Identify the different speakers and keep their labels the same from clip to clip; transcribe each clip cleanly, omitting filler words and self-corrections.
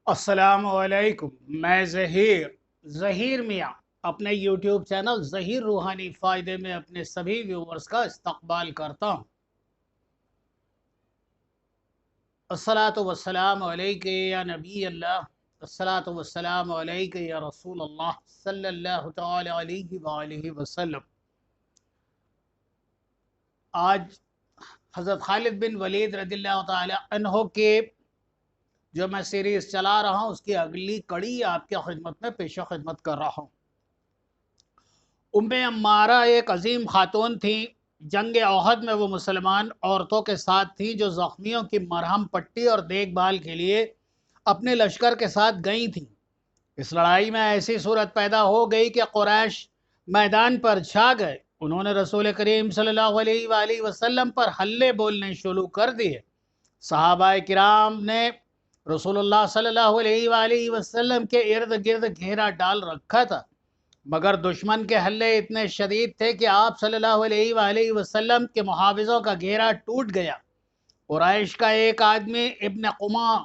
Speaker 1: السلام علیکم۔ میں ظہیر میاں اپنے یوٹیوب چینل ظہیر روحانی فائدے میں اپنے سبھی ویورز کا استقبال کرتا ہوں۔ الصلاۃ والسلام علیکہ یا نبی اللہ، الصلاۃ والسلام علیکہ یا رسول اللہ صلی اللہ تعالی علیہ وآلہ وسلم۔ آج حضرت خالد بن ولید رضی اللہ تعالی عنہ کے جو میں سیریز چلا رہا ہوں اس کی اگلی کڑی آپ کی خدمت میں پیش خدمت کر رہا ہوں۔ ام عمارہ ایک عظیم خاتون تھیں۔ جنگ احد میں وہ مسلمان عورتوں کے ساتھ تھیں جو زخمیوں کی مرہم پٹی اور دیکھ بھال کے لیے اپنے لشکر کے ساتھ گئی تھیں۔ اس لڑائی میں ایسی صورت پیدا ہو گئی کہ قریش میدان پر چھا گئے۔ انہوں نے رسول کریم صلی اللہ علیہ وآلہ وسلم پر حلے بولنے شروع کر دیے۔ صحابہ کرام نے رسول اللہ صلی اللہ علیہ وآلہ وسلم کے ارد گرد گھیرا ڈال رکھا تھا، مگر دشمن کے حلے اتنے شدید تھے کہ آپ صلی اللہ علیہ وآلہ وسلم کے محافظوں کا گھیرا ٹوٹ گیا۔ قریش کا ایک آدمی ابن قمع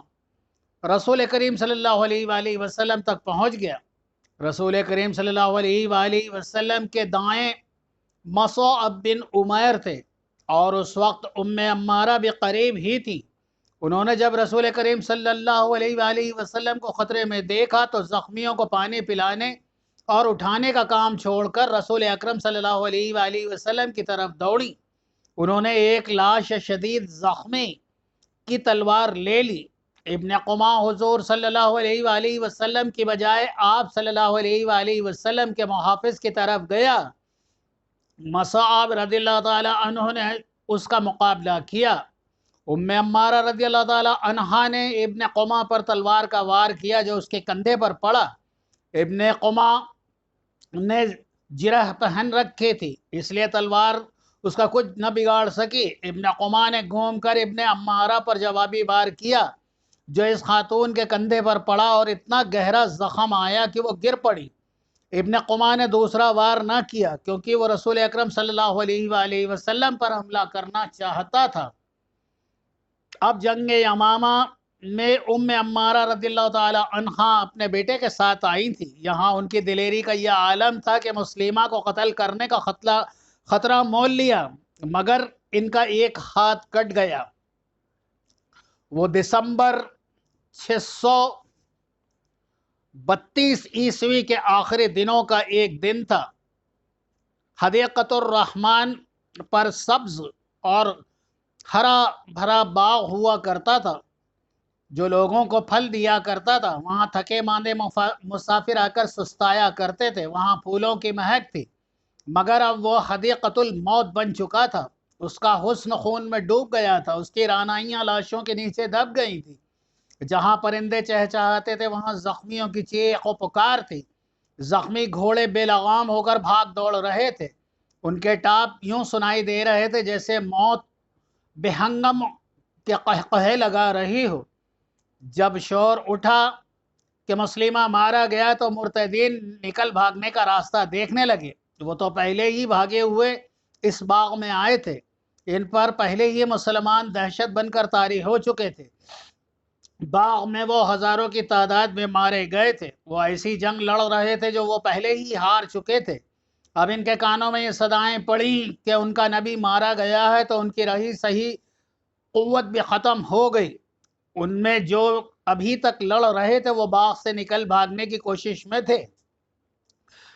Speaker 1: رسول کریم صلی اللہ علیہ وآلہ وسلم تک پہنچ گیا۔ رسول کریم صلی اللہ علیہ وآلہ وسلم کے دائیں مصعب بن عمیر تھے اور اس وقت ام عمارہ بھی قریب ہی تھی۔ انہوں نے جب رسول کریم صلی اللہ علیہ وآلہ وسلم کو خطرے میں دیکھا تو زخمیوں کو پانی پلانے اور اٹھانے کا کام چھوڑ کر رسول اکرم صلی اللہ علیہ وآلہ وسلم کی طرف دوڑی۔ انہوں نے ایک لاش شدید زخمی کی تلوار لے لی۔ ابن قمع حضور صلی اللہ علیہ وآلہ وسلم کی بجائے آپ صلی اللہ علیہ وآلہ وسلم کے محافظ کی طرف گیا۔ مصعب رضی اللہ تعالی عنہ نے اس کا مقابلہ کیا۔ ام عمارہ رضی اللہ تعالی عنہا نے ابن قمع پر تلوار کا وار کیا جو اس کے کندھے پر پڑا۔ ابن قمع نے جرح پہن رکھی تھی، اس لیے تلوار اس کا کچھ نہ بگاڑ سکی۔ ابن قمع نے گھوم کر ابن عمارہ پر جوابی وار کیا جو اس خاتون کے کندھے پر پڑا اور اتنا گہرا زخم آیا کہ وہ گر پڑی۔ ابن قمع نے دوسرا وار نہ کیا کیونکہ وہ رسول اکرم صلی اللہ علیہ وآلہ وسلم پر حملہ کرنا چاہتا تھا۔ اب جنگ یمامہ میں ام عمارہ رضی اللہ تعالی عنہا اپنے بیٹے کے ساتھ آئی تھی۔ یہاں ان کی دلیری کا یہ عالم تھا کہ مسلمہ کو قتل کرنے کا خطرہ مول لیا، مگر ان کا ایک ہاتھ کٹ گیا۔ وہ دسمبر 632 عیسوی کے آخری دنوں کا ایک دن تھا۔ حدیقۃ الرحمن پر سبز اور ہرا بھرا باغ ہوا کرتا تھا جو لوگوں کو پھل دیا کرتا تھا۔ وہاں تھکے ماندے مسافر آ کر سستایا کرتے تھے۔ وہاں پھولوں کی مہک تھی، مگر اب وہ حدیقۃ الموت بن چکا تھا۔ اس کا حسن خون میں ڈوب گیا تھا، اس کی رعنائیاں لاشوں کے نیچے دب گئی تھی۔ جہاں پرندے چہچہاتے تھے وہاں زخمیوں کی چیخ و پکار تھی۔ زخمی گھوڑے بے لگام ہو کر بھاگ دوڑ رہے تھے، ان کے ٹاپ یوں سنائی دے رہے تھے جیسے موت بہنگم کے قہقہے لگا رہی ہو۔ جب شور اٹھا کہ مسلمہ مارا گیا تو مرتدین نکل بھاگنے کا راستہ دیکھنے لگے۔ وہ تو پہلے ہی بھاگے ہوئے اس باغ میں آئے تھے، ان پر پہلے ہی مسلمان دہشت بن کر طاری ہو چکے تھے۔ باغ میں وہ ہزاروں کی تعداد میں مارے گئے تھے۔ وہ ایسی جنگ لڑ رہے تھے جو وہ پہلے ہی ہار چکے تھے۔ اب ان کے کانوں میں یہ صدائیں پڑیں کہ ان کا نبی مارا گیا ہے تو ان کی رہی صحیح قوت بھی ختم ہو گئی۔ ان میں جو ابھی تک لڑ رہے تھے وہ باغ سے نکل بھاگنے کی کوشش میں تھے۔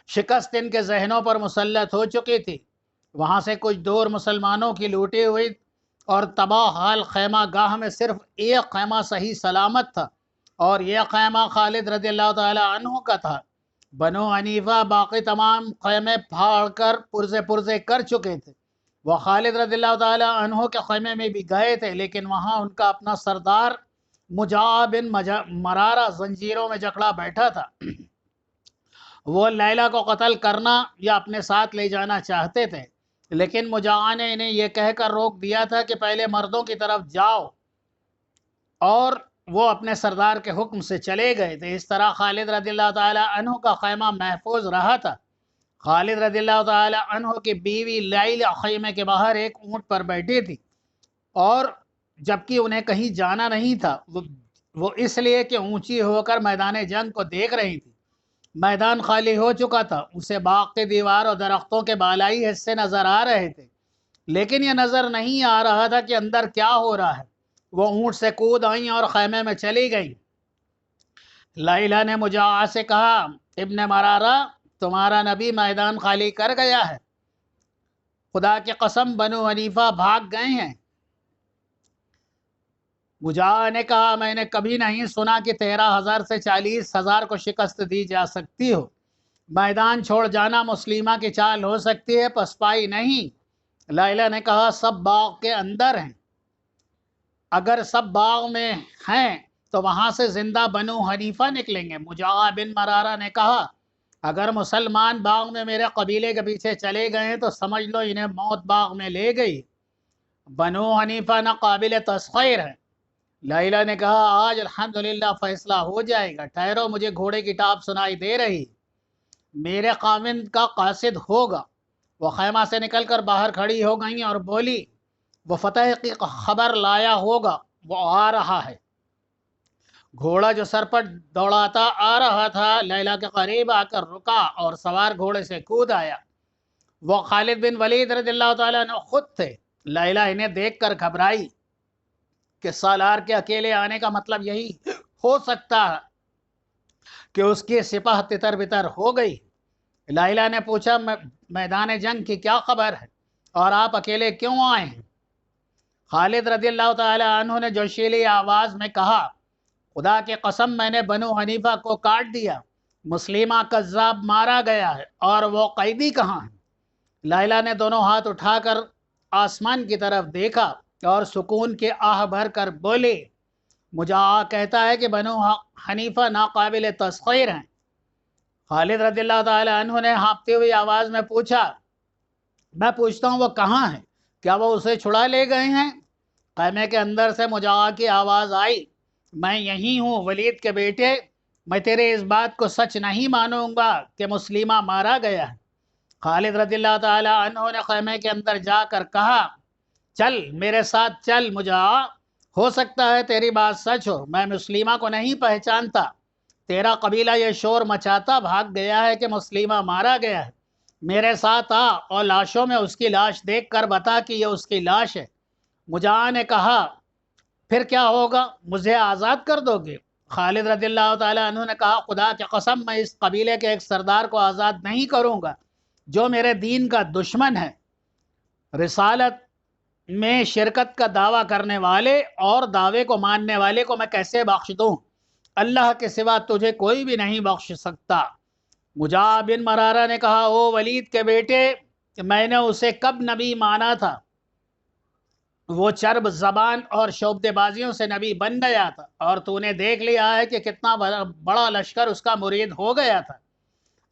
Speaker 1: شکست ان کے ذہنوں پر مسلط ہو چکی تھی۔ وہاں سے کچھ دور مسلمانوں کی لوٹی ہوئی اور تباہ حال خیمہ گاہ میں صرف ایک خیمہ صحیح سلامت تھا، اور یہ خیمہ خالد رضی اللہ تعالی عنہ کا تھا۔ بنو حنیفہ باقی تمام خیمے پھاڑ کر پرزے کر چکے تھے۔ وہ خالد رضی اللہ تعالی عنہ کے خیمے میں بھی گئے تھے، لیکن وہاں ان کا اپنا سردار مجاع بن مرارہ زنجیروں میں جکڑا بیٹھا تھا۔ وہ لیلہ کو قتل کرنا یا اپنے ساتھ لے جانا چاہتے تھے، لیکن مجاع نے انہیں یہ کہہ کر روک دیا تھا کہ پہلے مردوں کی طرف جاؤ، اور وہ اپنے سردار کے حکم سے چلے گئے تھے۔ اس طرح خالد رضی اللہ تعالی عنہ کا خیمہ محفوظ رہا تھا۔ خالد رضی اللہ تعالی عنہ کی بیوی لیلہ خیمے کے باہر ایک اونٹ پر بیٹھی تھی، اور جبکہ انہیں کہیں جانا نہیں تھا، وہ اس لیے کہ اونچی ہو کر میدان جنگ کو دیکھ رہی تھی۔ میدان خالی ہو چکا تھا، اسے باغ کی دیوار اور درختوں کے بالائی حصے نظر آ رہے تھے، لیکن یہ نظر نہیں آ رہا تھا کہ اندر کیا ہو رہا ہے۔ وہ اونٹ سے کود آئیں اور خیمے میں چلی گئیں۔ لیلا نے مجاع سے کہا، ابن مرارہ، تمہارا نبی میدان خالی کر گیا ہے، خدا کی قسم بنو حنیفہ بھاگ گئے ہیں۔ مجاع نے کہا، میں نے کبھی نہیں سنا کہ 13,000 سے 40,000 کو شکست دی جا سکتی ہو۔ میدان چھوڑ جانا مسلمہ کی چال ہو سکتی ہے، پسپائی نہیں۔ لیلا نے کہا، سب باغ کے اندر ہیں۔ اگر سب باغ میں ہیں تو وہاں سے زندہ بنو حنیفہ نکلیں گے۔ مجاع بن مرارہ نے کہا، اگر مسلمان باغ میں میرے قبیلے کے پیچھے چلے گئے ہیں تو سمجھ لو انہیں موت باغ میں لے گئی۔ بنو حنیفہ نہ قابل تسخیر ہے۔ لیلا نے کہا، آج الحمدللہ فیصلہ ہو جائے گا، ٹھہرو، مجھے گھوڑے کی ٹاپ سنائی دے رہی، میرے خاوند کا قاصد ہوگا۔ وہ خیمہ سے نکل کر باہر کھڑی ہو گئیں اور بولی، وہ فتح کی خبر لایا ہوگا، وہ آ رہا ہے۔ گھوڑا جو سر پر دوڑاتا آ رہا تھا لیلا کے قریب آ کر رکا اور سوار گھوڑے سے کود آیا۔ وہ خالد بن ولید رضی اللہ تعالیٰ عنہ خود تھے۔ لیلا انہیں دیکھ کر گھبرائی کہ سالار کے اکیلے آنے کا مطلب یہی ہو سکتا ہے کہ اس کی سپاہ تتر بتر ہو گئی۔ لیلا نے پوچھا، میدان جنگ کی کیا خبر ہے اور آپ اکیلے کیوں آئے ہیں؟ خالد رضی اللہ تعالی عنہ نے جوشیلی آواز میں کہا، خدا کی قسم میں نے بنو حنیفہ کو کاٹ دیا، مسلمہ کذاب مارا گیا ہے، اور وہ قیدی کہاں ہے؟ لیلا نے دونوں ہاتھ اٹھا کر آسمان کی طرف دیکھا اور سکون کے آہ بھر کر بولی، مجاع کہتا ہے کہ بنو حنیفہ ناقابل تسخیر ہیں۔ خالد رضی اللہ تعالی عنہ نے ہانپتی ہوئی آواز میں پوچھا، میں پوچھتا ہوں وہ کہاں ہے؟ کیا وہ اسے چھڑا لے گئے ہیں؟ خیمے کے اندر سے مجاع کی آواز آئی، میں یہی ہوں ولید کے بیٹے، میں تیرے اس بات کو سچ نہیں مانوں گا کہ مسلمہ مارا گیا ہے۔ خالد رضی اللہ تعالی عنہ نے خیمے کے اندر جا کر کہا، چل میرے ساتھ چل مجاع، ہو سکتا ہے تیری بات سچ ہو، میں مسلمہ کو نہیں پہچانتا، تیرا قبیلہ یہ شور مچاتا بھاگ گیا ہے کہ مسلمہ مارا گیا ہے، میرے ساتھ آ اور لاشوں میں اس کی لاش دیکھ کر بتا کہ یہ اس کی لاش ہے۔ مجاع نے کہا، پھر کیا ہوگا، مجھے آزاد کر دو گے؟ خالد رضی اللہ تعالیٰ عنہ نے کہا، خدا کی قسم میں اس قبیلے کے ایک سردار کو آزاد نہیں کروں گا جو میرے دین کا دشمن ہے۔ رسالت میں شرکت کا دعویٰ کرنے والے اور دعوے کو ماننے والے کو میں کیسے بخش دوں؟ اللہ کے سوا تجھے کوئی بھی نہیں بخش سکتا۔ مجاع بن مرارہ نے کہا، او ولید کے بیٹے، میں نے اسے کب نبی مانا تھا؟ وہ چرب زبان اور شعبدے بازیوں سے نبی بن گیا تھا، اور تو نے دیکھ لیا ہے کہ کتنا بڑا لشکر اس کا مرید ہو گیا تھا۔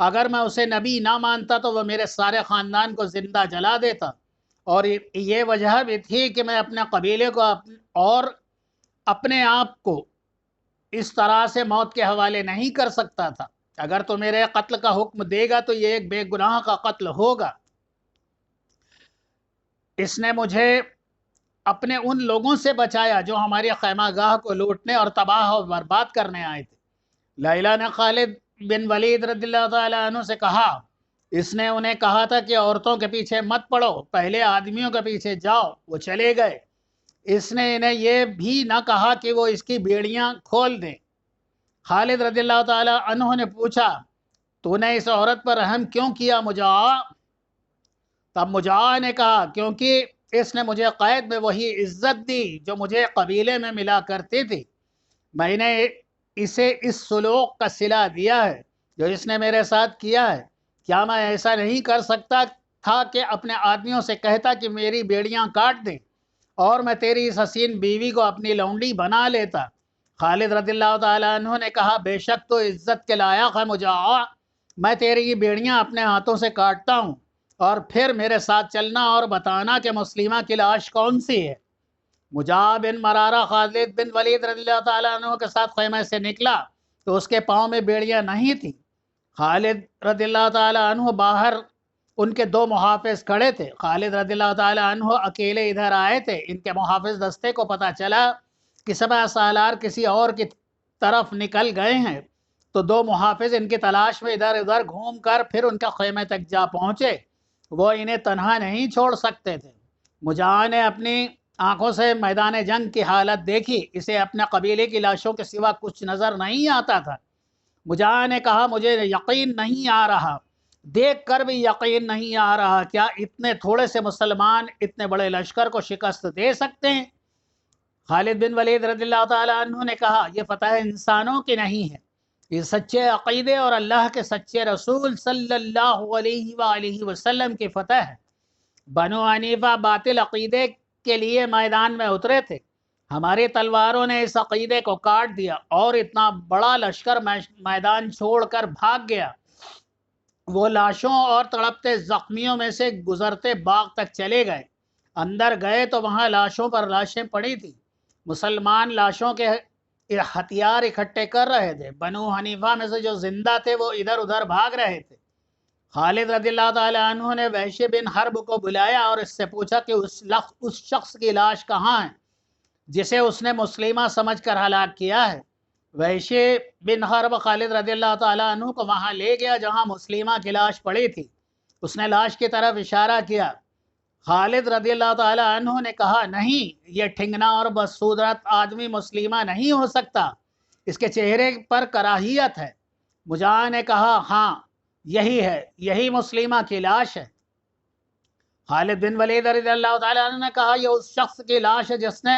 Speaker 1: اگر میں اسے نبی نہ مانتا تو وہ میرے سارے خاندان کو زندہ جلا دیتا، اور یہ وجہ بھی تھی کہ میں اپنے قبیلے کو اور اپنے آپ کو اس طرح سے موت کے حوالے نہیں کر سکتا تھا۔ اگر تو میرے قتل کا حکم دے گا تو یہ ایک بے گناہ کا قتل ہوگا۔ اس نے مجھے اپنے ان لوگوں سے بچایا جو ہماری خیمہ گاہ کو لوٹنے اور تباہ و برباد کرنے آئے تھے۔ لیلا نے خالد بن ولید رضی اللہ تعالی عنہ سے کہا، اس نے انہیں کہا تھا کہ عورتوں کے پیچھے مت پڑو، پہلے آدمیوں کے پیچھے جاؤ۔ وہ چلے گئے۔ اس نے انہیں یہ بھی نہ کہا کہ وہ اس کی بیڑیاں کھول دیں۔ خالد رضی اللہ تعالی عنہ نے پوچھا، تو نے اس عورت پر رحم کیوں کیا مجاع؟ تب مجاع نے کہا، کیونکہ اس نے مجھے قید میں وہی عزت دی جو مجھے قبیلے میں ملا کرتی تھی۔ میں نے اسے اس سلوک کا صلہ دیا ہے جو اس نے میرے ساتھ کیا ہے۔ کیا میں ایسا نہیں کر سکتا تھا کہ اپنے آدمیوں سے کہتا کہ میری بیڑیاں کاٹ دیں اور میں تیری اس حسین بیوی کو اپنی لونڈی بنا لیتا؟ خالد رضی اللہ تعالیٰ عنہ نے کہا، بے شک تو عزت کے لائق ہے مجاع، میں تیری یہ بیڑیاں اپنے ہاتھوں سے کاٹتا ہوں، اور پھر میرے ساتھ چلنا اور بتانا کہ مسلمہ کی لاش کون سی ہے۔ مجاع بن مرارہ خالد بن ولید رضی اللہ تعالیٰ عنہ کے ساتھ خیمے سے نکلا تو اس کے پاؤں میں بیڑیاں نہیں تھیں۔ خالد رضی اللہ تعالیٰ عنہ باہر ان کے دو محافظ کھڑے تھے۔ خالد رضی اللہ تعالیٰ عنہ اکیلے ادھر آئے تھے۔ ان کے محافظ دستے کو پتہ چلا کہ 7 سالار کسی اور کی طرف نکل گئے ہیں تو 2 محافظ ان کی تلاش میں ادھر ادھر گھوم کر پھر ان کے خیمے تک جا پہنچے۔ وہ انہیں تنہا نہیں چھوڑ سکتے تھے۔ مجاہد نے اپنی آنکھوں سے میدان جنگ کی حالت دیکھی، اسے اپنے قبیلے کی لاشوں کے سوا کچھ نظر نہیں آتا تھا۔ مجاہد نے کہا مجھے یقین نہیں آ رہا، دیکھ کر بھی یقین نہیں آ رہا، کیا اتنے تھوڑے سے مسلمان اتنے بڑے لشکر کو شکست دے سکتے ہیں؟ خالد بن ولید رضی اللہ تعالیٰ عنہ نے کہا یہ فتح انسانوں کی نہیں ہے، یہ سچے عقیدے اور اللہ کے سچے رسول صلی اللہ علیہ وآلہ وسلم کی فتح ہے۔ بنو حنیفہ باطل عقیدے کے لیے میدان میں اترے تھے، ہماری تلواروں نے اس عقیدے کو کاٹ دیا اور اتنا بڑا لشکر میدان چھوڑ کر بھاگ گیا۔ وہ لاشوں اور تڑپتے زخمیوں میں سے گزرتے باغ تک چلے گئے، اندر گئے تو وہاں لاشوں پر لاشیں پڑی تھیں۔ مسلمان لاشوں کے ہتھیار اکٹھے کر رہے تھے، بنو حنیفہ میں سے جو زندہ تھے وہ ادھر ادھر بھاگ رہے تھے۔ خالد رضی اللہ تعالیٰ عنہ نے وحش بن حرب کو بلایا اور اس سے پوچھا کہ اس شخص کی لاش کہاں ہے جسے اس نے مسلمہ سمجھ کر ہلاک کیا ہے۔ وحش بن حرب خالد رضی اللہ تعالیٰ عنہ کو وہاں لے گیا جہاں مسلمہ کی لاش پڑی تھی، اس نے لاش کی طرف اشارہ کیا۔ خالد رضی اللہ تعالیٰ عنہ نے کہا نہیں، یہ ٹھنگنا اور بدصورت آدمی مسلمہ نہیں ہو سکتا، اس کے چہرے پر کراہیت ہے۔ مجاہد نے کہا ہاں یہی ہے، یہی مسلمہ کی لاش ہے۔ خالد بن ولید رضی اللہ تعالیٰ عنہ نے کہا یہ اس شخص کی لاش ہے جس نے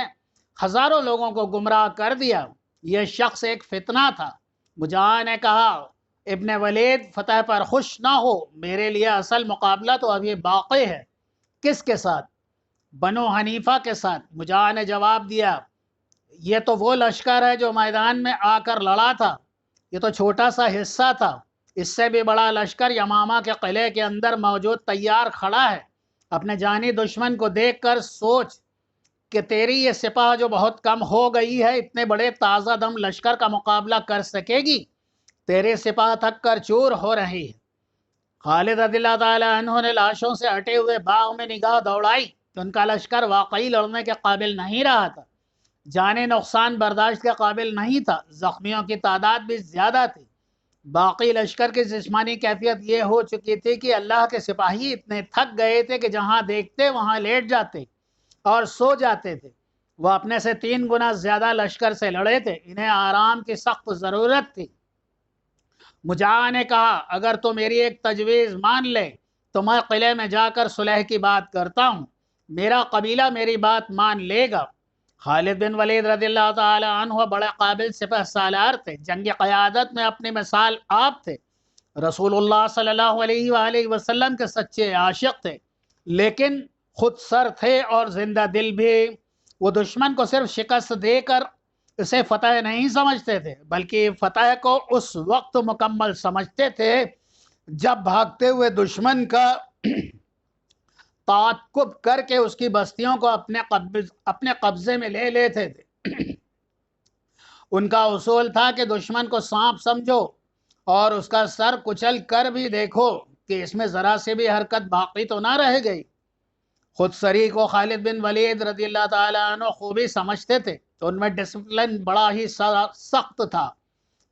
Speaker 1: ہزاروں لوگوں کو گمراہ کر دیا، یہ شخص ایک فتنہ تھا۔ مجاہد نے کہا ابن ولید فتح پر خوش نہ ہو، میرے لیے اصل مقابلہ تو ابھی باقی ہے۔ کس کے ساتھ؟ بنو حنیفہ کے ساتھ۔ مجاہد نے جواب دیا یہ تو وہ لشکر ہے جو میدان میں آ کر لڑا تھا، یہ تو چھوٹا سا حصہ تھا، اس سے بھی بڑا لشکر یمامہ کے قلعے کے اندر موجود تیار کھڑا ہے۔ اپنے جانی دشمن کو دیکھ کر سوچ کہ تیری یہ سپاہ جو بہت کم ہو گئی ہے اتنے بڑے تازہ دم لشکر کا مقابلہ کر سکے گی؟ تیرے سپاہ تھک کر چور ہو رہی ہے۔ خالد رضی اللہ تعالیٰ عنہ نے لاشوں سے ہٹے ہوئے باغ میں نگاہ دوڑائی کہ ان کا لشکر واقعی لڑنے کے قابل نہیں رہا تھا، جانے نقصان برداشت کے قابل نہیں تھا، زخمیوں کی تعداد بھی زیادہ تھی۔ باقی لشکر کی جسمانی کیفیت یہ ہو چکی تھی کہ اللہ کے سپاہی اتنے تھک گئے تھے کہ جہاں دیکھتے وہاں لیٹ جاتے اور سو جاتے تھے۔ وہ اپنے سے 3 گنا زیادہ لشکر سے لڑے تھے، انہیں آرام کی سخت ضرورت تھی۔ مجاہد نے کہا اگر تو میری ایک تجویز مان لے تو میں قلعے میں جا کر صلح کی بات کرتا ہوں، میرا قبیلہ میری بات مان لے گا۔ خالد بن ولید رضی اللہ تعالی عنہ بڑے قابل سپہ سالار تھے، جنگ قیادت میں اپنی مثال آپ تھے، رسول اللہ صلی اللہ علیہ وآلہ وسلم کے سچے عاشق تھے، لیکن خود سر تھے اور زندہ دل بھی۔ وہ دشمن کو صرف شکست دے کر اسے فتح نہیں سمجھتے تھے، بلکہ فتح کو اس وقت مکمل سمجھتے تھے جب بھاگتے ہوئے دشمن کا تعاقب کر کے اس کی بستیوں کو اپنے قبضے میں لے لیتے تھے۔ ان کا اصول تھا کہ دشمن کو سانپ سمجھو اور اس کا سر کچل کر بھی دیکھو کہ اس میں ذرا سے بھی حرکت باقی تو نہ رہ گئی۔ خود سری کو خالد بن ولید رضی اللہ تعالیٰ عنہ خوبی سمجھتے تھے تو ان میں ڈسپلن بڑا ہی سخت تھا۔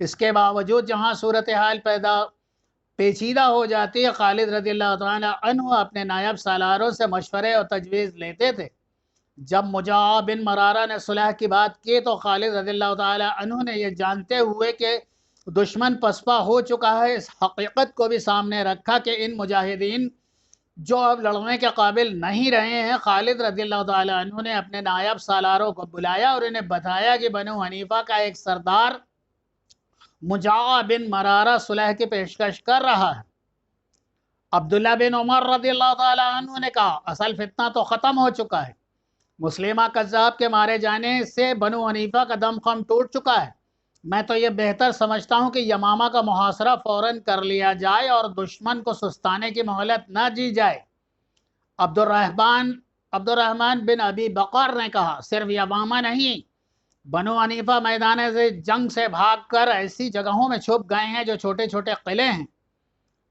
Speaker 1: اس کے باوجود جہاں صورتحال پیچیدہ ہو جاتی ہے، خالد رضی اللہ تعالیٰ عنہ اپنے نائب سالاروں سے مشورے اور تجویز لیتے تھے۔ جب مجاہ بن مرارہ نے صلح کی بات کی تو خالد رضی اللہ تعالیٰ عنہ نے یہ جانتے ہوئے کہ دشمن پسپا ہو چکا ہے اس حقیقت کو بھی سامنے رکھا کہ ان مجاہدین جو اب لڑنے کے قابل نہیں رہے ہیں، خالد رضی اللہ تعالیٰ عنہ نے اپنے نائب سالاروں کو بلایا اور انہیں بتایا کہ بنو حنیفہ کا ایک سردار مجاہ بن مرارہ صلح کی پیشکش کر رہا ہے۔ عبداللہ بن عمر رضی اللہ تعالیٰ عنہ نے کہا اصل فتنہ تو ختم ہو چکا ہے، مسلمہ کذاب کے مارے جانے سے بنو حنیفہ کا دم خم ٹوٹ چکا ہے۔ میں تو یہ بہتر سمجھتا ہوں کہ یمامہ کا محاصرہ فوراً کر لیا جائے اور دشمن کو سستانے کی مہلت نہ دی جائے۔ عبد الرحمن بن ابی بکر نے کہا صرف یمامہ نہیں، بنو حنیفہ میدان جنگ سے بھاگ کر ایسی جگہوں میں چھپ گئے ہیں جو چھوٹے چھوٹے قلعے ہیں،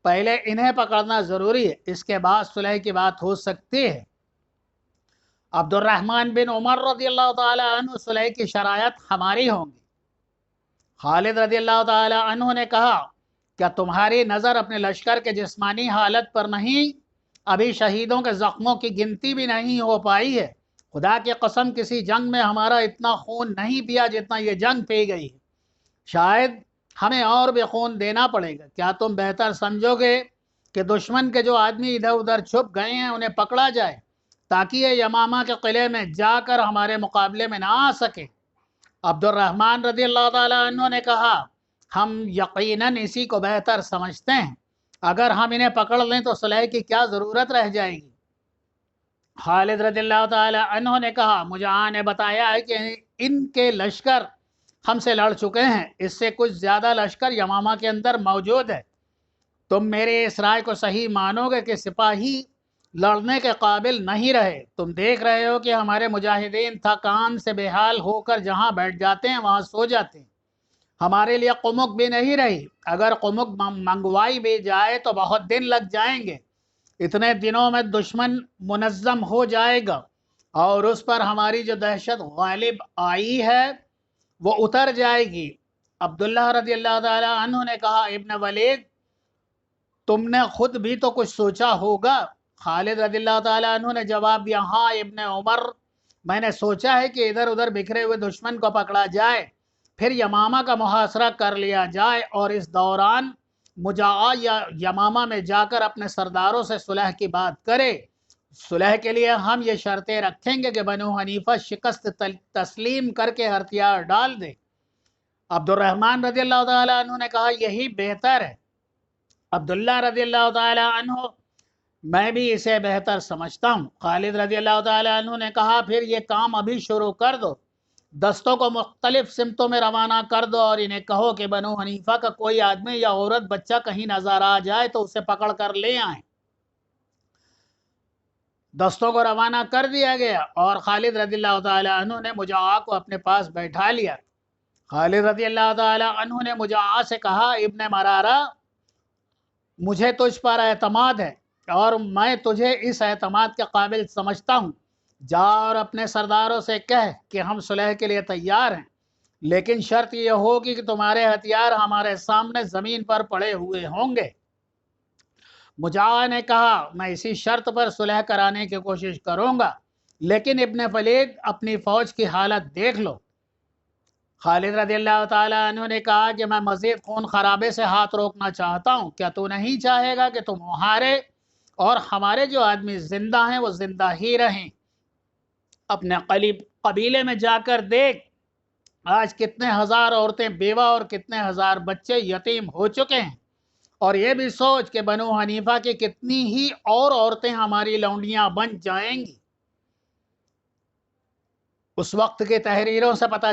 Speaker 1: پہلے انہیں پکڑنا ضروری ہے، اس کے بعد صلح کی بات ہو سکتی ہے۔ عبد الرحمن بن عمر رضی اللہ تعالیٰ عنہ صلح کی شرائط ہماری ہوں گی۔ خالد رضی اللہ تعالیٰ عنہ نے کہا کیا تمہاری نظر اپنے لشکر کے جسمانی حالت پر نہیں؟ ابھی شہیدوں کے زخموں کی گنتی بھی نہیں ہو پائی ہے۔ خدا کی قسم کسی جنگ میں ہمارا اتنا خون نہیں پیا جتنا یہ جنگ پی گئی ہے، شاید ہمیں اور بھی خون دینا پڑے گا۔ کیا تم بہتر سمجھو گے کہ دشمن کے جو آدمی ادھر ادھر چھپ گئے ہیں انہیں پکڑا جائے تاکہ یہ یمامہ کے قلعے میں جا کر ہمارے مقابلے میں نہ آ سکے؟ عبد الرحمن رضی اللہ تعالیٰ عنہ نے کہا ہم یقیناً اسی کو بہتر سمجھتے ہیں، اگر ہم انہیں پکڑ لیں تو صلح کی کیا ضرورت رہ جائے گی؟ خالد رضی اللہ تعالیٰ عنہ نے کہا مجاہد نے بتایا ہے کہ ان کے لشکر ہم سے لڑ چکے ہیں، اس سے کچھ زیادہ لشکر یمامہ کے اندر موجود ہے۔ تم میرے اس رائے کو صحیح مانو گے کہ سپاہی لڑنے کے قابل نہیں رہے۔ تم دیکھ رہے ہو کہ ہمارے مجاہدین تھکان سے بے حال ہو کر جہاں بیٹھ جاتے ہیں وہاں سو جاتے ہیں۔ ہمارے لیے قمق بھی نہیں رہی، اگر قمق منگوائی بھی جائے تو بہت دن لگ جائیں گے۔ اتنے دنوں میں دشمن منظم ہو جائے گا اور اس پر ہماری جو دہشت غالب آئی ہے وہ اتر جائے گی۔ عبداللہ رضی اللہ تعالیٰ عنہ نے کہا ابن ولید تم نے خود بھی تو کچھ سوچا ہوگا۔ خالد رضی اللہ تعالیٰ عنہ نے جواب دیا ہاں ابن عمر، میں نے سوچا ہے کہ ادھر ادھر بکھرے ہوئے دشمن کو پکڑا جائے، پھر یمامہ کا محاصرہ کر لیا جائے اور اس دوران مجاع یا یمامہ میں جا کر اپنے سرداروں سے صلح کی بات کرے۔ صلح کے لیے ہم یہ شرطیں رکھیں گے کہ بنو حنیفہ شکست تسلیم کر کے ہتھیار ڈال دے۔ عبد الرحمن رضی اللہ تعالیٰ عنہ نے کہا یہی بہتر ہے۔ عبداللہ رضی اللہ تعالیٰ عنہ میں بھی اسے بہتر سمجھتا ہوں۔ خالد رضی اللہ تعالیٰ عنہ نے کہا پھر یہ کام ابھی شروع کر دو، دستوں کو مختلف سمتوں میں روانہ کر دو اور انہیں کہو کہ بنو حنیفہ کا کوئی آدمی یا عورت بچہ کہیں نظر آ جائے تو اسے پکڑ کر لے آئیں۔ دستوں کو روانہ کر دیا گیا اور خالد رضی اللہ تعالیٰ عنہ نے مجاع کو اپنے پاس بیٹھا لیا۔ خالد رضی اللہ تعالیٰ عنہ نے مجاع سے کہا ابن مرارہ مجھے تجھ پر اعتماد ہے اور میں تجھے اس اعتماد کے قابل سمجھتا ہوں، جا اور اپنے سرداروں سے کہہ کہ ہم صلح کے لیے تیار ہیں، لیکن شرط یہ ہوگی کہ تمہارے ہتھیار ہمارے سامنے زمین پر پڑے ہوئے ہوں گے۔ مجاع نے کہا میں اسی شرط پر صلح کرانے کی کوشش کروں گا، لیکن ابن ولید اپنی فوج کی حالت دیکھ لو۔ خالد رضی اللہ تعالیٰ عنہ نے کہا کہ میں مزید خون خرابے سے ہاتھ روکنا چاہتا ہوں، کیا تو نہیں چاہے گا کہ تمہارے اور ہمارے جو آدمی زندہ ہیں وہ زندہ ہی رہیں؟ اپنے قبیلے میں جا کر دیکھ آج کتنے ہزار عورتیں بیوہ اور کتنے ہزار بچے یتیم ہو چکے ہیں، اور یہ بھی سوچ کہ بنو حنیفہ کی کتنی ہی اور عورتیں ہماری لونڈیاں بن جائیں گی۔ اس وقت کی تحریروں سے پتہ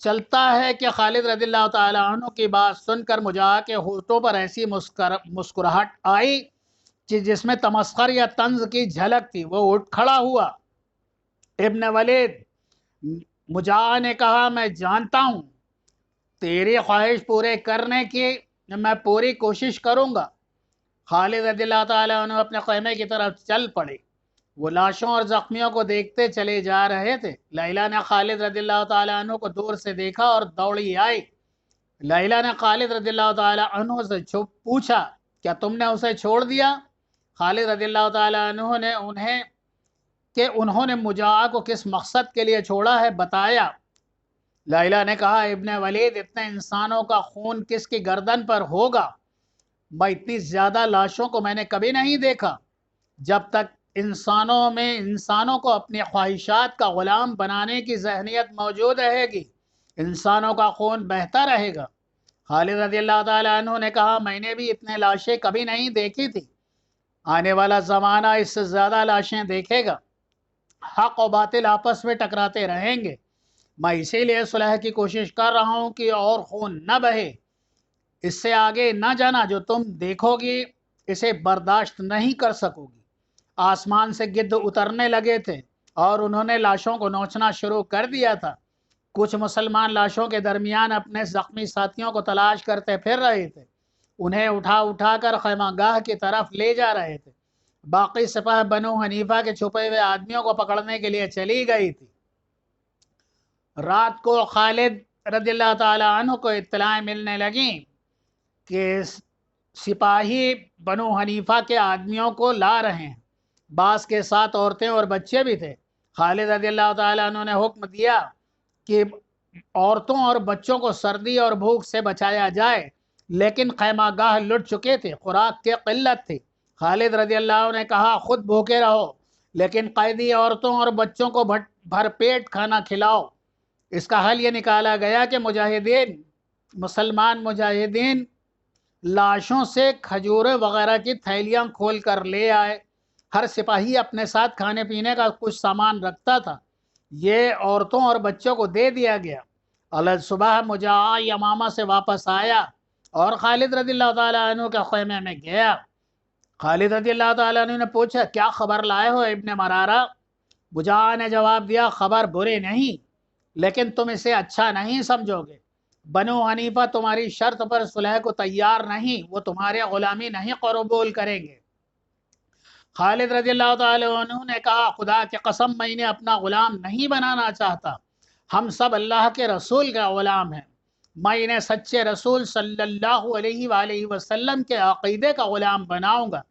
Speaker 1: چلتا ہے کہ خالد رضی اللہ تعالیٰ عنہ کی بات سن کر مجاع کے ہونٹوں پر ایسی مسکراہٹ آئی کہ جس میں تمسخر یا طنز کی جھلک تھی۔ وہ اٹھ کھڑا ہوا۔ ابن ولید مجاع نے کہا میں جانتا ہوں تیری خواہش پورے کرنے کی میں پوری کوشش کروں گا۔ خالد رضی اللہ تعالیٰ عنہ اپنے خیمے کی طرف چل پڑے۔ وہ لاشوں اور زخمیوں کو دیکھتے چلے جا رہے تھے۔ لیلا نے خالد رضی اللہ تعالیٰ عنہ کو دور سے دیکھا اور دوڑی آئی۔ لیلا نے خالد رضی اللہ تعالیٰ عنہ سے پوچھا کیا تم نے اسے چھوڑ دیا؟ خالد رضی اللہ تعالیٰ عنہ نے انہوں نے مجاع کو کس مقصد کے لیے چھوڑا ہے بتایا۔ لیلا نے کہا ابن ولید اتنے انسانوں کا خون کس کی گردن پر ہوگا؟ میں اتنی زیادہ لاشوں کو میں نے کبھی نہیں دیکھا۔ جب تک انسانوں کو اپنی خواہشات کا غلام بنانے کی ذہنیت موجود رہے گی، انسانوں کا خون بہتا رہے گا۔ خالد رضی اللہ تعالیٰ عنہ نے کہا میں نے بھی اتنے لاشیں کبھی نہیں دیکھی تھی، آنے والا زمانہ اس سے زیادہ لاشیں دیکھے گا۔ حق و باطل آپس میں ٹکراتے رہیں گے، میں اسی لیے صلح کی کوشش کر رہا ہوں کہ اور خون نہ بہے۔ اس سے آگے نہ جانا، جو تم دیکھو گی اسے برداشت نہیں کر سکو گی۔ آسمان سے گدھ اترنے لگے تھے اور انہوں نے لاشوں کو نوچنا شروع کر دیا تھا۔ کچھ مسلمان لاشوں کے درمیان اپنے زخمی ساتھیوں کو تلاش کرتے پھر رہے تھے، انہیں اٹھا کر خیمہ گاہ کی طرف لے جا رہے تھے۔ باقی سپاہ بنو حنیفہ کے چھپے ہوئے آدمیوں کو پکڑنے کے لیے چلی گئی تھی۔ رات کو خالد رضی اللہ تعالی عنہ کو اطلاع ملنے لگی کہ سپاہی بنو حنیفہ کے آدمیوں کو لا رہے ہیں، بعض کے ساتھ عورتیں اور بچے بھی تھے۔ خالد رضی اللہ تعالیٰ عنہ نے حکم دیا کہ عورتوں اور بچوں کو سردی اور بھوک سے بچایا جائے، لیکن خیمہ گاہ لٹ چکے تھے، خوراک کی قلت تھی۔ خالد رضی اللہ عنہ نے کہا خود بھوکے رہو لیکن قیدی عورتوں اور بچوں کو بھر پیٹ کھانا کھلاؤ۔ اس کا حل یہ نکالا گیا کہ مسلمان مجاہدین لاشوں سے کھجورے وغیرہ کی تھیلیاں کھول کر لے آئے۔ ہر سپاہی اپنے ساتھ کھانے پینے کا کچھ سامان رکھتا تھا، یہ عورتوں اور بچوں کو دے دیا گیا۔ صبح مجاع یمامہ سے واپس آیا اور خالد رضی اللہ تعالیٰ عنہ کے خیمے میں گیا۔ خالد رضی اللہ تعالیٰ عنہ نے پوچھا کیا خبر لائے ہو ابن مرارہ؟ مجاع نے جواب دیا خبر بری نہیں، لیکن تم اسے اچھا نہیں سمجھو گے۔ بنو حنیفہ تمہاری شرط پر صلح کو تیار نہیں، وہ تمہارے غلامی نہیں قبول کریں گے۔ خالد رضی اللہ تعالی عنہ نے کہا خدا کی قسم میں نے اپنا غلام نہیں بنانا چاہتا، ہم سب اللہ کے رسول کا غلام ہیں، میں انہیں سچے رسول صلی اللہ علیہ وآلہ وسلم کے عقیدے کا غلام بناؤں گا۔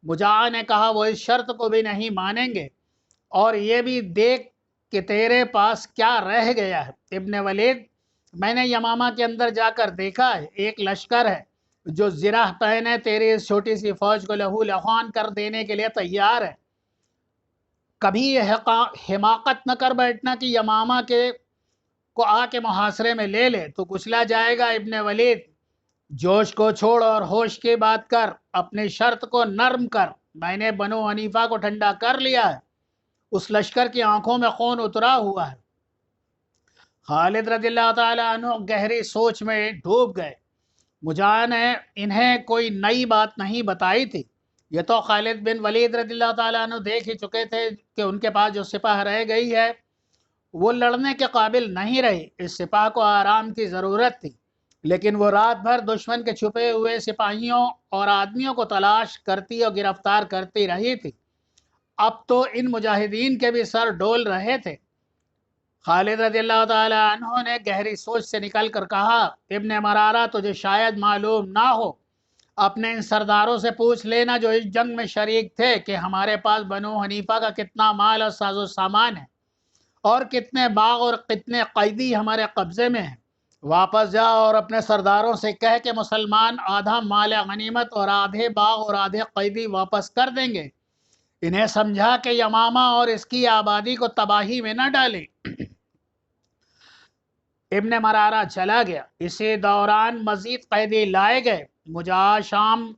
Speaker 1: مجاع نے کہا وہ اس شرط کو بھی نہیں مانیں گے، اور یہ بھی دیکھ کہ تیرے پاس کیا رہ گیا ہے۔ ابن ولید میں نے یمامہ کے اندر جا کر دیکھا ہے، ایک لشکر ہے جو زرہ پہنے تیری اس چھوٹی سی فوج کو لہو لہان کر دینے کے لیے تیار ہے۔ کبھی یہ حماقت نہ کر بیٹھنا کہ یمامہ کو آ کے محاصرے میں لے لے تو کچلا جائے گا۔ ابن ولید جوش کو چھوڑ اور ہوش کی بات کر، اپنی شرط کو نرم کر، میں نے بنو حنیفہ کو ٹھنڈا کر لیا ہے۔ اس لشکر کی آنکھوں میں خون اترا ہوا ہے۔ خالد رضی اللہ تعالیٰ عنہ گہری سوچ میں ڈوب گئے۔ مجاع نے انہیں کوئی نئی بات نہیں بتائی تھی، یہ تو خالد بن ولید رضی اللہ تعالیٰ عنہ دیکھ ہی چکے تھے کہ ان کے پاس جو سپاہ رہ گئی ہے وہ لڑنے کے قابل نہیں رہی۔ اس سپاہ کو آرام کی ضرورت تھی، لیکن وہ رات بھر دشمن کے چھپے ہوئے سپاہیوں اور آدمیوں کو تلاش کرتی اور گرفتار کرتی رہی تھی۔ اب تو ان مجاہدین کے بھی سر ڈول رہے تھے۔ خالد رضی اللہ تعالی عنہ نے گہری سوچ سے نکل کر کہا ابن مرارہ تجھے شاید معلوم نہ ہو، اپنے ان سرداروں سے پوچھ لینا جو اس جنگ میں شریک تھے کہ ہمارے پاس بنو حنیفہ کا کتنا مال اور ساز و سامان ہے اور کتنے باغ اور کتنے قیدی ہمارے قبضے میں ہیں۔ واپس جا اور اپنے سرداروں سے کہہ کہ مسلمان آدھا مال غنیمت اور آدھے باغ اور آدھے قیدی واپس کر دیں گے۔ انہیں سمجھا کہ یمامہ اور اس کی آبادی کو تباہی میں نہ ڈالیں۔ ابن مرارہ چلا گیا۔ اسی دوران مزید قیدی لائے گئے۔ مجاع شام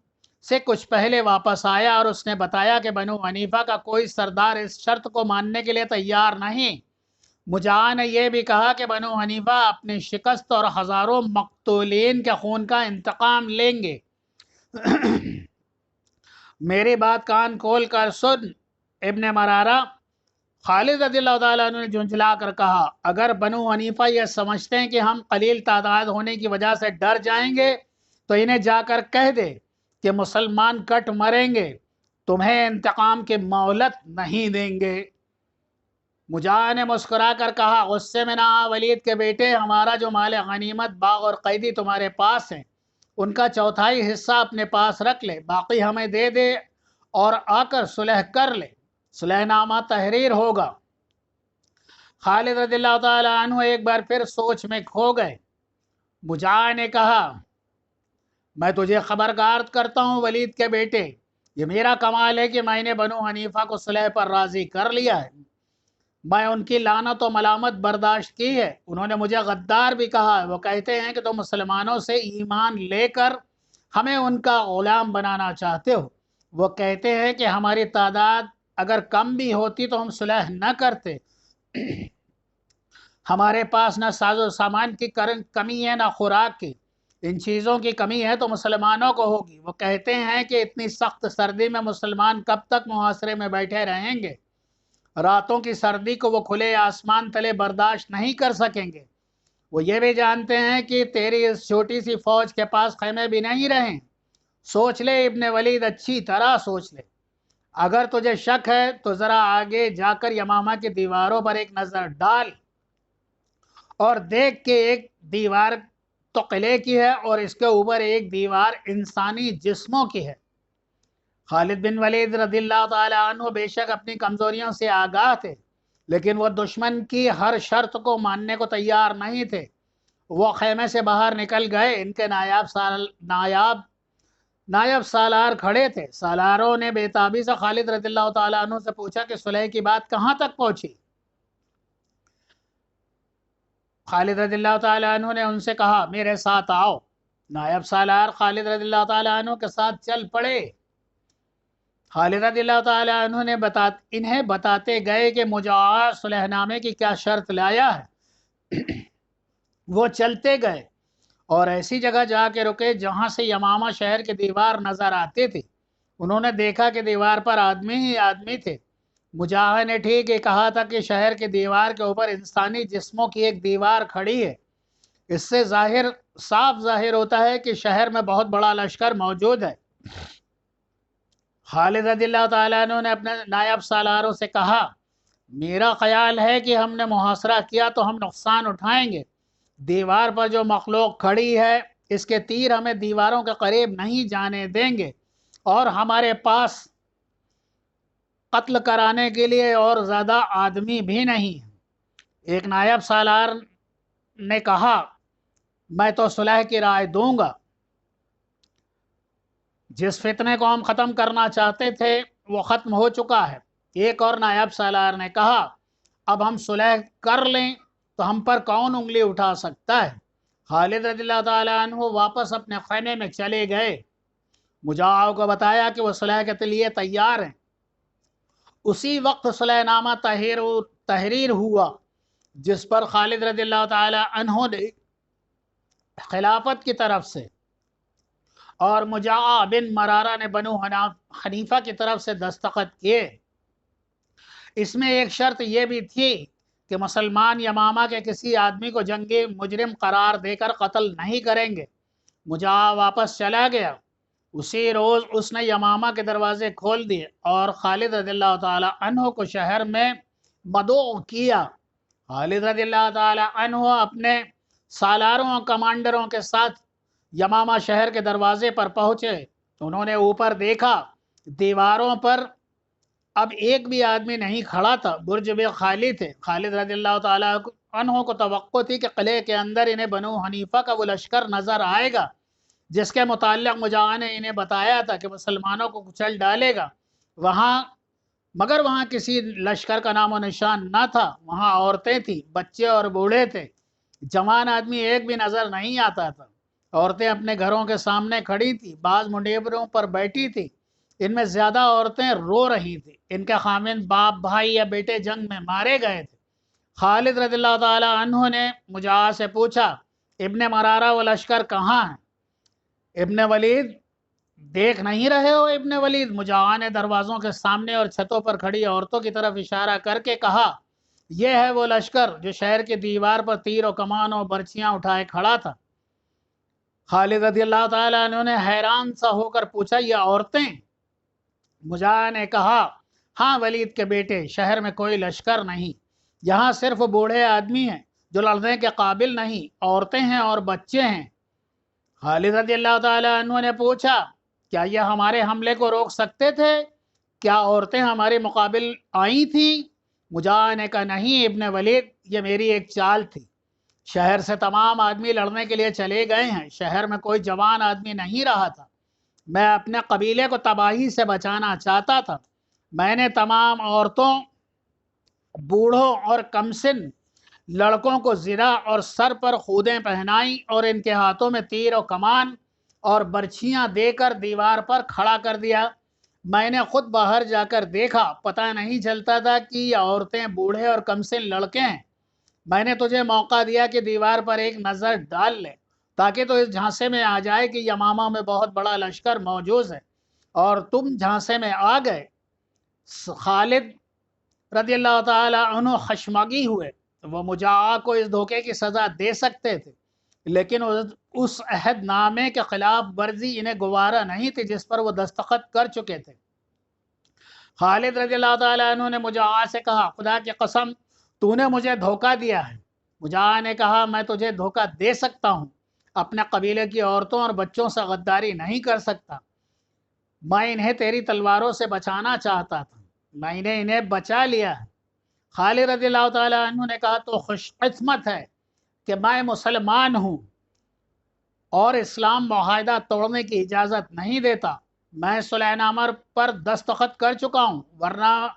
Speaker 1: سے کچھ پہلے واپس آیا اور اس نے بتایا کہ بنو حنیفہ کا کوئی سردار اس شرط کو ماننے کے لیے تیار نہیں۔ مجاع نے یہ بھی کہا کہ بنو حنیفہ اپنی شکست اور ہزاروں مقتولین کے خون کا انتقام لیں گے۔ میری بات کان کھول کر سن ابن مرارہ، خالد رضی اللہ تعالیٰ عنہ نے جھنجھلا کر کہا اگر بنو حنیفہ یہ سمجھتے ہیں کہ ہم قلیل تعداد ہونے کی وجہ سے ڈر جائیں گے تو انہیں جا کر کہہ دے کہ مسلمان کٹ مریں گے، تمہیں انتقام کی مہلت نہیں دیں گے۔ مجاع نے مسکرا کر کہا غصے میں نہ آ ولید کے بیٹے، ہمارا جو مال غنیمت باغ اور قیدی تمہارے پاس ہیں ان کا چوتھائی حصہ اپنے پاس رکھ لے، باقی ہمیں دے دے اور آ کر صلح کر لے، صلح نامہ تحریر ہوگا۔ خالد رضی اللہ تعالیٰ عنہ ایک بار پھر سوچ میں کھو گئے۔ مجاع نے کہا میں تجھے خبردار کرتا ہوں ولید کے بیٹے، یہ میرا کمال ہے کہ میں نے بنو حنیفہ کو صلح پر راضی کر لیا ہے، میں ان کی لعنت و ملامت برداشت کی ہے۔ انہوں نے مجھے غدار بھی کہا ہے، وہ کہتے ہیں کہ تم مسلمانوں سے ایمان لے کر ہمیں ان کا غلام بنانا چاہتے ہو، وہ کہتے ہیں کہ ہماری تعداد اگر کم بھی ہوتی تو ہم صلح نہ کرتے، ہمارے پاس نہ ساز و سامان کی کمی ہے نہ خوراک کی، ان چیزوں کی کمی ہے تو مسلمانوں کو ہوگی۔ وہ کہتے ہیں کہ اتنی سخت سردی میں مسلمان کب تک محاصرے میں بیٹھے رہیں گے، راتوں کی سردی کو وہ کھلے آسمان تلے برداشت نہیں کر سکیں گے۔ وہ یہ بھی جانتے ہیں کہ تیری اس چھوٹی سی فوج کے پاس خیمے بھی نہیں رہیں۔ سوچ لے ابن ولید، اچھی طرح سوچ لے۔ اگر تجھے شک ہے تو ذرا آگے جا کر یمامہ کی دیواروں پر ایک نظر ڈال اور دیکھ کہ ایک دیوار تو قلعے کی ہے اور اس کے اوپر ایک دیوار انسانی جسموں کی ہے۔ خالد بن ولید رضی اللہ تعالی عنہ بے شک اپنی کمزوریوں سے آگاہ تھے، لیکن وہ دشمن کی ہر شرط کو ماننے کو تیار نہیں تھے۔ وہ خیمے سے باہر نکل گئے، ان کے نائب سالار کھڑے تھے۔ سالاروں نے بے تابی سے خالد رضی اللہ تعالیٰ عنہ سے پوچھا کہ صلح کی بات کہاں تک پہنچی؟ خالد رضی اللہ تعالیٰ عنہ نے ان سے کہا میرے ساتھ آؤ۔ نائب سالار خالد رضی اللہ تعالیٰ عنہ کے ساتھ چل پڑے۔ خالد رضی اللہ تعالیٰ عنہ نے انہیں بتاتے گئے کہ مجاع صلح نامے کی کیا شرط لایا ہے۔ وہ چلتے گئے اور ایسی جگہ جا کے رکے جہاں سے یمامہ شہر کے دیوار نظر آتے تھے۔ انہوں نے دیکھا کہ دیوار پر آدمی ہی آدمی تھے۔ مجاہد نے ٹھیک یہ کہا تھا کہ شہر کے دیوار کے اوپر انسانی جسموں کی ایک دیوار کھڑی ہے۔ اس سے صاف ظاہر ہوتا ہے کہ شہر میں بہت بڑا لشکر موجود ہے۔ خالد رضی اللہ تعالیٰ عنہ نے اپنے نائب سالاروں سے کہا میرا خیال ہے کہ ہم نے محاصرہ کیا تو ہم نقصان اٹھائیں گے۔ دیوار پر جو مخلوق کھڑی ہے اس کے تیر ہمیں دیواروں کے قریب نہیں جانے دیں گے، اور ہمارے پاس قتل کرانے کے لیے اور زیادہ آدمی بھی نہیں۔ ایک نائب سالار نے کہا میں تو صلح کی رائے دوں گا۔ جس فتنے کو ہم ختم کرنا چاہتے تھے وہ ختم ہو چکا ہے۔ ایک اور نائب سالار نے کہا اب ہم صلح کر لیں تو ہم پر کون انگلی اٹھا سکتا ہے؟ خالد رضی اللہ تعالیٰ عنہ واپس اپنے خیمے میں چلے گئے۔ مجاع کو بتایا کہ وہ صلح کے لیے تیار ہیں۔ اسی وقت صلح نامہ تحریر ہوا جس پر خالد رضی اللہ تعالیٰ عنہ نے خلافت کی طرف سے اور مجاع بن مرارہ نے بنو حنیفہ کی طرف سے دستخط کیے۔ اس میں ایک شرط یہ بھی تھی کہ مسلمان یمامہ کے کسی آدمی کو جنگی مجرم قرار دے کر قتل نہیں کریں گے۔ مجاع واپس چلا گیا۔ اسی روز اس نے یمامہ کے دروازے کھول دیے اور خالد رضی اللہ تعالی عنہ کو شہر میں مدعو کیا۔ خالد رضی اللہ تعالی عنہ اپنے سالاروں اور کمانڈروں کے ساتھ یمامہ شہر کے دروازے پر پہنچے۔ انہوں نے اوپر دیکھا، دیواروں پر اب ایک بھی آدمی نہیں کھڑا تھا، برج بھی خالی تھے۔ خالد رضی اللہ تعالیٰ عنہ کو توقع تھی کہ قلعے کے اندر انہیں بنو حنیفہ کا وہ لشکر نظر آئے گا جس کے متعلق مجاع نے انہیں بتایا تھا کہ مسلمانوں کو کچل ڈالے گا۔ مگر وہاں کسی لشکر کا نام و نشان نہ تھا۔ وہاں عورتیں تھیں، بچے اور بوڑھے تھے، جوان آدمی ایک بھی نظر نہیں آتا تھا۔ عورتیں اپنے گھروں کے سامنے کھڑی تھیں، بعض منڈیبروں پر بیٹھی تھیں۔ ان میں زیادہ عورتیں رو رہی تھیں، ان کے خامند باپ بھائی یا بیٹے جنگ میں مارے گئے تھے۔ خالد رضی اللہ تعالی عنہ نے مجاع سے پوچھا ابن مرارہ و لشکر کہاں ہیں؟ ابن ولید دیکھ نہیں رہے ہو؟ ابن ولید، مجاع نے دروازوں کے سامنے اور چھتوں پر کھڑی عورتوں کی طرف اشارہ کر کے کہا یہ ہے وہ لشکر جو شہر کی دیوار پر تیر و کمان و برچیاں اٹھائے کھڑا تھا۔ خالد رضی اللہ تعالیٰ عنہ نے حیران سا ہو کر پوچھا یہ عورتیں؟ مجاع نے کہا ہاں ولید کے بیٹے، شہر میں کوئی لشکر نہیں، یہاں صرف بوڑھے آدمی ہیں جو لڑنے کے قابل نہیں، عورتیں ہیں اور بچے ہیں۔ خالد رضی اللہ تعالیٰ عنہ نے پوچھا کیا یہ ہمارے حملے کو روک سکتے تھے؟ کیا عورتیں ہمارے مقابل آئی تھیں؟ مجاع نے کہا نہیں ابن ولید، یہ میری ایک چال تھی۔ شہر سے تمام آدمی لڑنے کے لیے چلے گئے ہیں، شہر میں کوئی جوان آدمی نہیں رہا تھا۔ میں اپنے قبیلے کو تباہی سے بچانا چاہتا تھا۔ میں نے تمام عورتوں، بوڑھوں اور کمسن لڑکوں کو زرہ اور سر پر خودیں پہنائیں اور ان کے ہاتھوں میں تیر و کمان اور برچھیاں دے کر دیوار پر کھڑا کر دیا۔ میں نے خود باہر جا کر دیکھا، پتہ نہیں چلتا تھا کہ یہ عورتیں، بوڑھے اور کمسن لڑکے ہیں۔ میں نے تجھے موقع دیا کہ دیوار پر ایک نظر ڈال لے تاکہ تو اس جھانسے میں آ جائے کہ یمامہ میں بہت بڑا لشکر موجود ہے، اور تم جھانسے میں آ گئے۔ خالد رضی اللہ تعالی عنہ خشمگی ہوئے۔ وہ مجاع کو اس دھوکے کی سزا دے سکتے تھے، لیکن اس عہد نامے کے خلاف ورزی انہیں گوارا نہیں تھی جس پر وہ دستخط کر چکے تھے۔ خالد رضی اللہ تعالیٰ عنہ نے مجاہ سے کہا خدا کی قسم تو نے مجھے دھوکہ دیا ہے۔ مجاہ نے کہا میں تجھے دھوکہ دے سکتا ہوں، اپنے قبیلے کی عورتوں اور بچوں سے غداری نہیں کر سکتا۔ میں انہیں تیری تلواروں سے بچانا چاہتا تھا، میں نے انہیں بچا لیا ہے۔ خالد رضی اللہ تعالیٰ عنہ نے کہا تو خوش قسمت ہے کہ میں مسلمان ہوں اور اسلام معاہدہ توڑنے کی اجازت نہیں دیتا۔ میں صلح نامہ پر دستخط کر چکا ہوں، ورنہ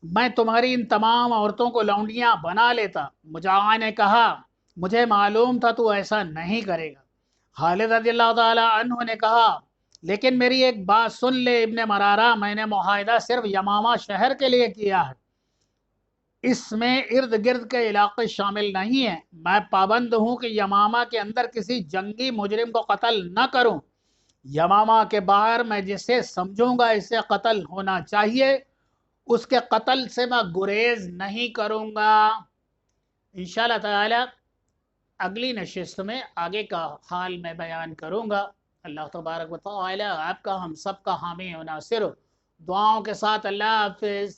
Speaker 1: میں تمہاری ان تمام عورتوں کو لونڈیاں بنا لیتا۔ مجاہ نے کہا مجھے معلوم تھا تو ایسا نہیں کرے گا۔ خالد رضی اللہ تعالیٰ عنہ نے کہا لیکن میری ایک بات سن لے ابن مرارہ، میں نے معاہدہ صرف یمامہ شہر کے لیے کیا ہے، اس میں ارد گرد کے علاقے شامل نہیں ہیں۔ میں پابند ہوں کہ یمامہ کے اندر کسی جنگی مجرم کو قتل نہ کروں۔ یمامہ کے باہر میں جسے سمجھوں گا اسے قتل ہونا چاہیے، اس کے قتل سے میں گریز نہیں کروں گا۔ انشاءاللہ تعالی اگلی نشست میں آگے کا حال میں بیان کروں گا۔ اللہ تبارک و تعالی آپ کا ہم سب کا حامی و ناصر ہو۔ دعاؤں کے ساتھ اللہ حافظ۔